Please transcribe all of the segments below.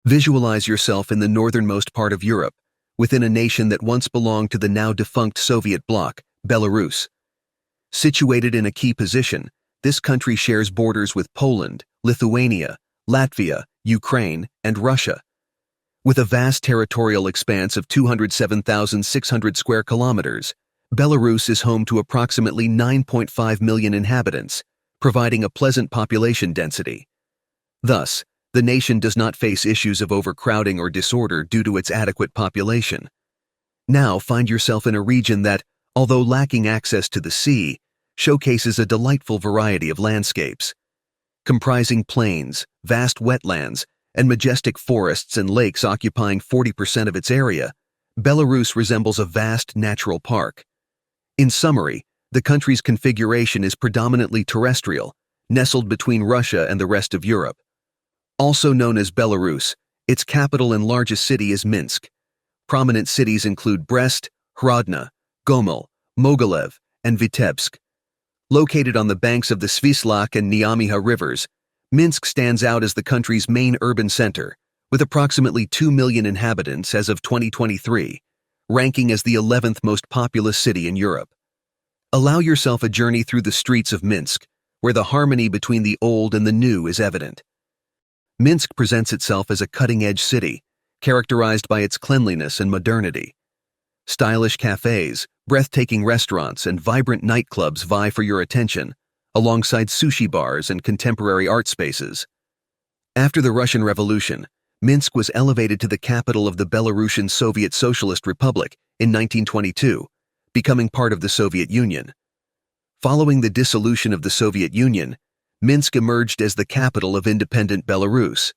Visualize yourself in the northernmost part of Europe, within a nation that once belonged to the now-defunct Soviet bloc, Belarus. Situated in a key position, this country shares borders with Poland, Lithuania, Latvia, Ukraine, and Russia. With a vast territorial expanse of 207,600 square kilometers, Belarus is home to approximately 9.5 million inhabitants, providing a pleasant population density. Thus, the nation does not face issues of overcrowding or disorder due to its adequate population. Now find yourself in a region that, although lacking access to the sea, showcases a delightful variety of landscapes. Comprising plains, vast wetlands, and majestic forests and lakes occupying 40% of its area, Belarus resembles a vast natural park. In summary, the country's configuration is predominantly terrestrial, nestled between Russia and the rest of Europe. Also known as Belarus, its capital and largest city is Minsk. Prominent cities include Brest, Hrodna, Gomel, Mogilev, and Vitebsk. Located on the banks of the Svislach and Nyamiha rivers, Minsk stands out as the country's main urban center, with approximately 2 million inhabitants as of 2023, ranking as the 11th most populous city in Europe. Allow yourself a journey through the streets of Minsk, where the harmony between the old and the new is evident. Minsk presents itself as a cutting-edge city, characterized by its cleanliness and modernity. Stylish cafes, breathtaking restaurants, and vibrant nightclubs vie for your attention, alongside sushi bars and contemporary art spaces. After the Russian Revolution, Minsk was elevated to the capital of the Belarusian Soviet Socialist Republic in 1922, becoming part of the Soviet Union. Following the dissolution of the Soviet Union, Minsk emerged as the capital of independent Belarus.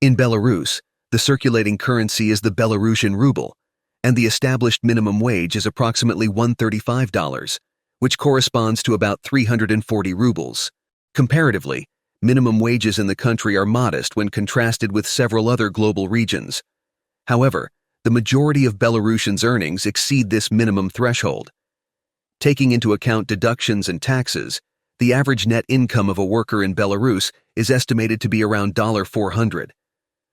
In Belarus, the circulating currency is the Belarusian ruble, and the established minimum wage is approximately $135, which corresponds to about 340 rubles. Comparatively, minimum wages in the country are modest when contrasted with several other global regions. However, the majority of Belarusians' earnings exceed this minimum threshold. Taking into account deductions and taxes, the average net income of a worker in Belarus is estimated to be around $400.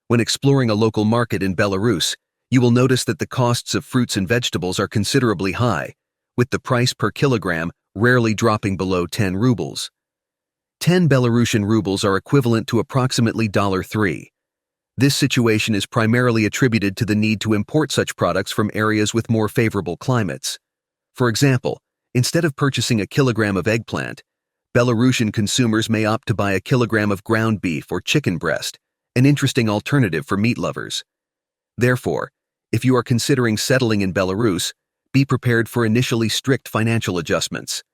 When exploring a local market in Belarus, you will notice that the costs of fruits and vegetables are considerably high, with the price per kilogram rarely dropping below 10 rubles. 10 Belarusian rubles are equivalent to approximately $3. This situation is primarily attributed to the need to import such products from areas with more favorable climates. For example, instead of purchasing a kilogram of eggplant, Belarusian consumers may opt to buy a kilogram of ground beef or chicken breast, an interesting alternative for meat lovers. Therefore, if you are considering settling in Belarus, be prepared for initially strict financial adjustments.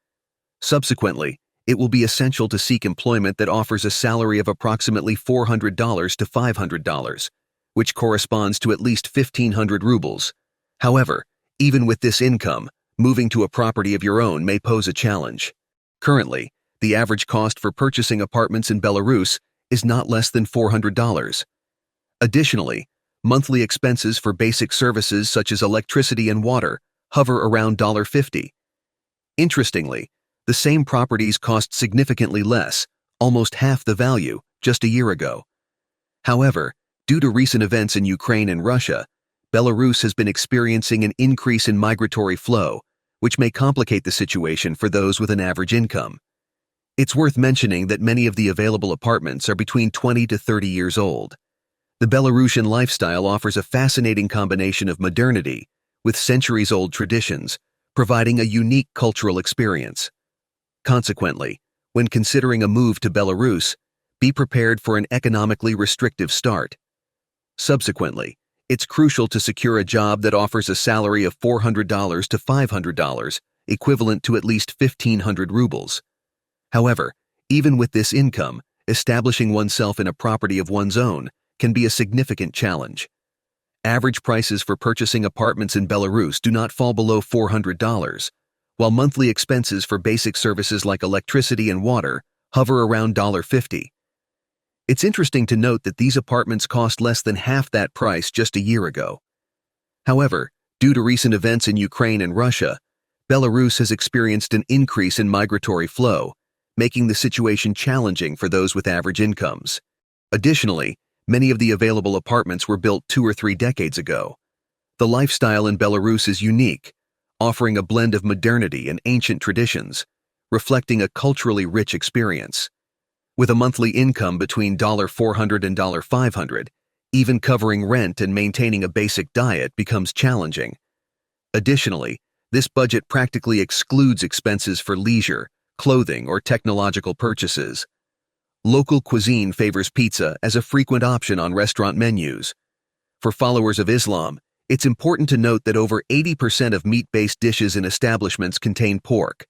Subsequently, it will be essential to seek employment that offers a salary of approximately $400 to $500, which corresponds to at least 1,500 rubles. However, even with this income, moving to a property of your own may pose a challenge. Currently, the average cost for purchasing apartments in Belarus is not less than $400. Additionally, monthly expenses for basic services such as electricity and water hover around $50. Interestingly, the same properties cost significantly less, almost half the value, just a year ago. However, due to recent events in Ukraine and Russia, Belarus has been experiencing an increase in migratory flow, which may complicate the situation for those with an average income. It's worth mentioning that many of the available apartments are between 20 to 30 years old. The Belarusian lifestyle offers a fascinating combination of modernity with centuries-old traditions, providing a unique cultural experience. Consequently, when considering a move to Belarus, be prepared for an economically restrictive start. Subsequently, it's crucial to secure a job that offers a salary of $400 to $500, equivalent to at least 1,500 rubles. However, even with this income, establishing oneself in a property of one's own can be a significant challenge. Average prices for purchasing apartments in Belarus do not fall below $400, while monthly expenses for basic services like electricity and water hover around $50. It's interesting to note that these apartments cost less than half that price just a year ago. However, due to recent events in Ukraine and Russia, Belarus has experienced an increase in migratory flow, making the situation challenging for those with average incomes. Additionally, Many of the available apartments were built 2 or 3 decades ago. The lifestyle in Belarus is unique, offering a blend of modernity and ancient traditions, reflecting a culturally rich experience. With a monthly income between $400 and $500, even covering rent and maintaining a basic diet becomes challenging. Additionally, this budget practically excludes expenses for leisure, clothing, or technological purchases. Local cuisine favors pizza as a frequent option on restaurant menus. For followers of Islam, it's important to note that over 80% of meat-based dishes in establishments contain pork.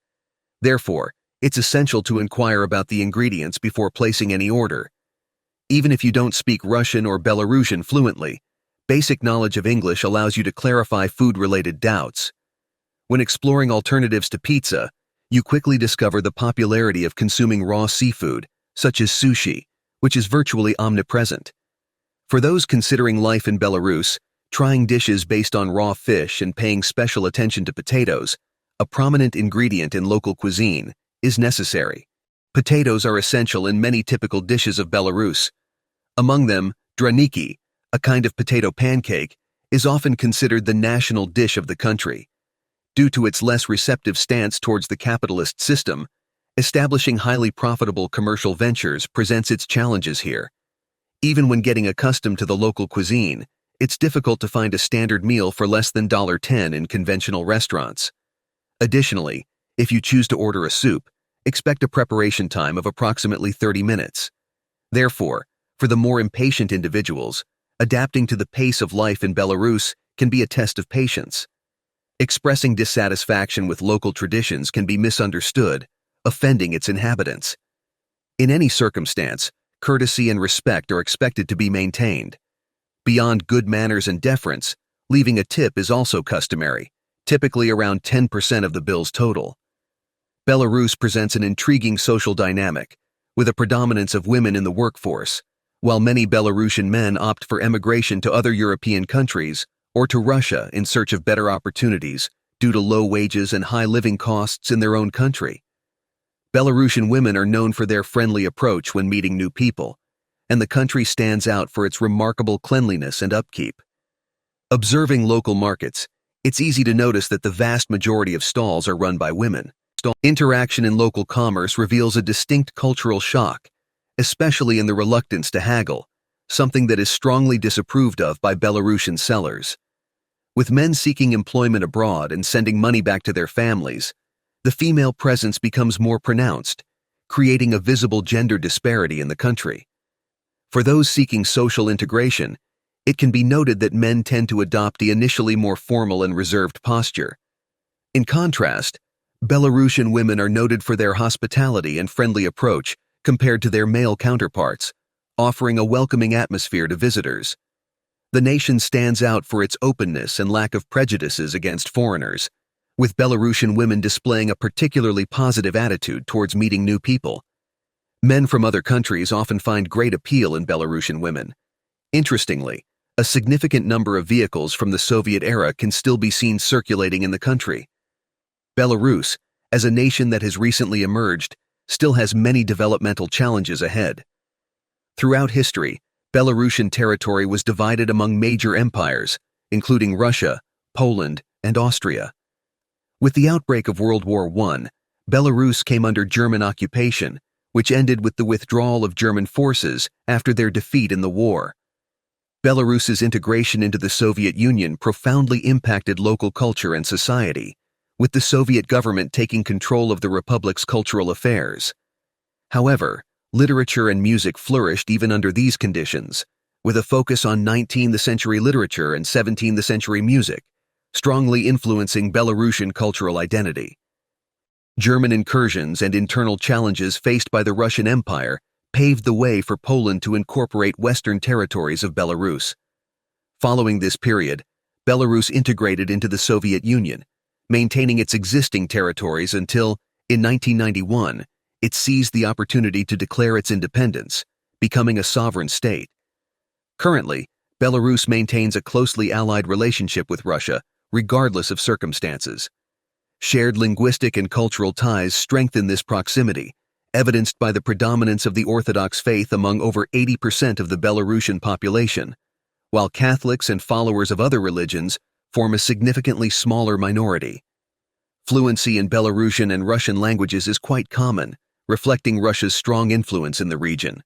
Therefore, it's essential to inquire about the ingredients before placing any order. Even if you don't speak Russian or Belarusian fluently, basic knowledge of English allows you to clarify food-related doubts. When exploring alternatives to pizza, you quickly discover the popularity of consuming raw seafood, such as sushi, which is virtually omnipresent. For those considering life in Belarus, trying dishes based on raw fish and paying special attention to potatoes, a prominent ingredient in local cuisine, is necessary. Potatoes are essential in many typical dishes of Belarus. Among them, draniki, a kind of potato pancake, is often considered the national dish of the country. Due to its less receptive stance towards the capitalist system, establishing highly profitable commercial ventures presents its challenges here. Even when getting accustomed to the local cuisine, it's difficult to find a standard meal for less than $10 in conventional restaurants. Additionally, if you choose to order a soup, expect a preparation time of approximately 30 minutes. Therefore, for the more impatient individuals, adapting to the pace of life in Belarus can be a test of patience. Expressing dissatisfaction with local traditions can be misunderstood, offending its inhabitants. In any circumstance, courtesy and respect are expected to be maintained. Beyond good manners and deference, leaving a tip is also customary, typically around 10% of the bill's total. Belarus presents an intriguing social dynamic, with a predominance of women in the workforce, while many Belarusian men opt for emigration to other European countries or to Russia in search of better opportunities due to low wages and high living costs in their own country. Belarusian women are known for their friendly approach when meeting new people, and the country stands out for its remarkable cleanliness and upkeep. Observing local markets, it's easy to notice that the vast majority of stalls are run by women. Interaction in local commerce reveals a distinct cultural shock, especially in the reluctance to haggle, something that is strongly disapproved of by Belarusian sellers. With men seeking employment abroad and sending money back to their families, the female presence becomes more pronounced, creating a visible gender disparity in the country. For those seeking social integration, it can be noted that men tend to adopt the initially more formal and reserved posture. In contrast, Belarusian women are noted for their hospitality and friendly approach compared to their male counterparts, offering a welcoming atmosphere to visitors. The nation stands out for its openness and lack of prejudices against foreigners, with Belarusian women displaying a particularly positive attitude towards meeting new people. Men from other countries often find great appeal in Belarusian women. Interestingly, a significant number of vehicles from the Soviet era can still be seen circulating in the country. Belarus, as a nation that has recently emerged, still has many developmental challenges ahead. Throughout history, Belarusian territory was divided among major empires, including Russia, Poland, and Austria. With the outbreak of World War I, Belarus came under German occupation, which ended with the withdrawal of German forces after their defeat in the war. Belarus's integration into the Soviet Union profoundly impacted local culture and society, with the Soviet government taking control of the republic's cultural affairs. However, literature and music flourished even under these conditions, with a focus on 19th century literature and 17th century music, strongly influencing Belarusian cultural identity. German incursions and internal challenges faced by the Russian Empire paved the way for Poland to incorporate western territories of Belarus. Following this period, Belarus integrated into the Soviet Union, maintaining its existing territories until, in 1991, it seized the opportunity to declare its independence, becoming a sovereign state. Currently, Belarus maintains a closely allied relationship with Russia, regardless of circumstances. Shared linguistic and cultural ties strengthen this proximity, evidenced by the predominance of the Orthodox faith among over 80% of the Belarusian population, while Catholics and followers of other religions form a significantly smaller minority. Fluency in Belarusian and Russian languages is quite common, reflecting Russia's strong influence in the region.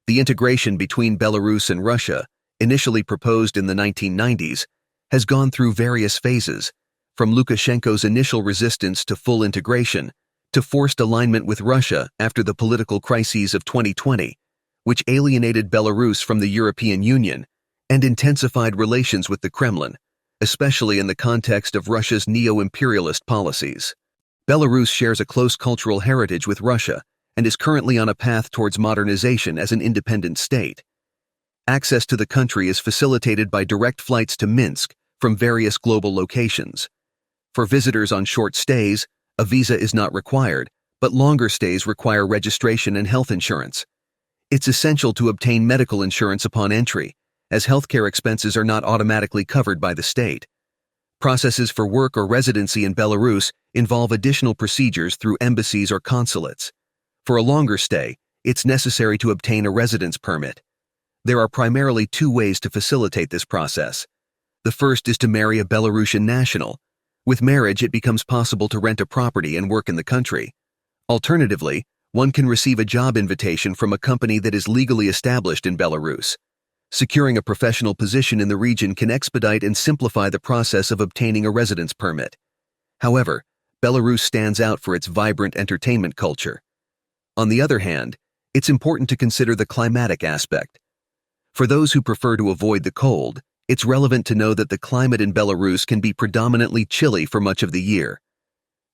The integration between Belarus and Russia, initially proposed in the 1990s, has gone through various phases, from Lukashenko's initial resistance to full integration to forced alignment with Russia after the political crises of 2020, which alienated Belarus from the European Union and intensified relations with the Kremlin, especially in the context of Russia's neo-imperialist policies. Belarus shares a close cultural heritage with Russia and is currently on a path towards modernization as an independent state. Access to the country is facilitated by direct flights to Minsk from various global locations. For visitors on short stays, a visa is not required, but longer stays require registration and health insurance. It's essential to obtain medical insurance upon entry, as healthcare expenses are not automatically covered by the state. Processes for work or residency in Belarus involve additional procedures through embassies or consulates. For a longer stay, it's necessary to obtain a residence permit. There are primarily two ways to facilitate this process. The first is to marry a Belarusian national. With marriage, it becomes possible to rent a property and work in the country. Alternatively, one can receive a job invitation from a company that is legally established in Belarus. Securing a professional position in the region can expedite and simplify the process of obtaining a residence permit. However, Belarus stands out for its vibrant entertainment culture. On the other hand, it's important to consider the climatic aspect. For those who prefer to avoid the cold, it's relevant to know that the climate in Belarus can be predominantly chilly for much of the year.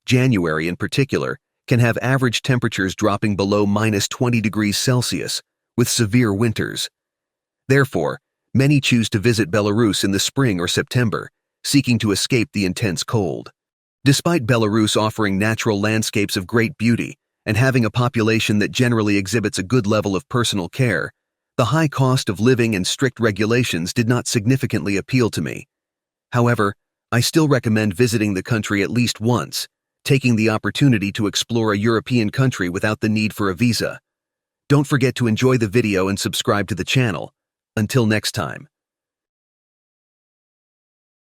January, in particular, can have average temperatures dropping below -20 degrees Celsius, with severe winters. Therefore, many choose to visit Belarus in the spring or September, seeking to escape the intense cold. Despite Belarus offering natural landscapes of great beauty and having a population that generally exhibits a good level of personal care, the high cost of living and strict regulations did not significantly appeal to me. However, I still recommend visiting the country at least once, taking the opportunity to explore a European country without the need for a visa. Don't forget to enjoy the video and subscribe to the channel. Until next time.